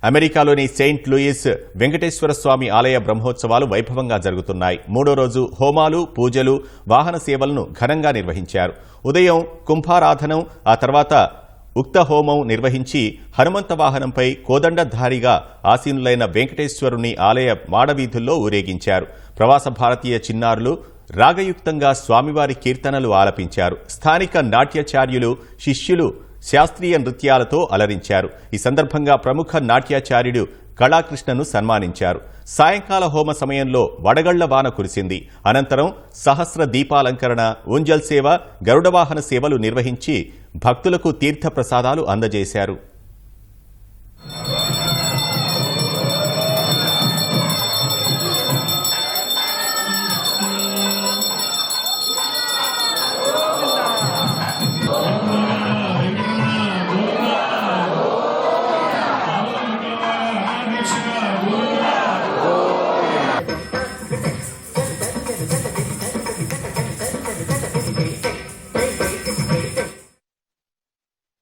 అమెరికాలోని Saint Louis Venkateswara స్వామి ఆలయ బ్రహ్మోత్సవాలు వైభవంగా జరుగుతున్నాయి. 3వ రోజు హోమాలు, పూజలు, వాహన సేవలను ఘనంగా నిర్వహించారు. ఉదయం కుంభారాధనం, ఆ తర్వాత ఉక్త హోమం నిర్వహించి హనుమంత వాహనంపై కోదండధారిగా ఆసీనులైన వెంకటేశ్వరుని ఆలయ మాడవీధుల్లో ఊరేగించారు. ప్రవాస భారతీయ చిన్నారులు రాగయుక్తంగా స్వామివారి కీర్తనలు ఆలపించారు. స్థానిక నాట్యాచార్యులు, శిష్యులు శాస్త్రీయ నృత్యాలతో అలరించారు. ఈ సందర్భంగా ప్రముఖ నాట్యాచార్యుడు కళాకృష్ణను సన్మానించారు. సాయంకాల హోమ సమయంలో వడగళ్ల వాన కురిసింది. అనంతరం సహస్ర దీపాలంకరణ, ఊంజల్ సేవ, గరుడవాహన సేవలు నిర్వహించి భక్తులకు తీర్థ ప్రసాదాలు అందజేశారు.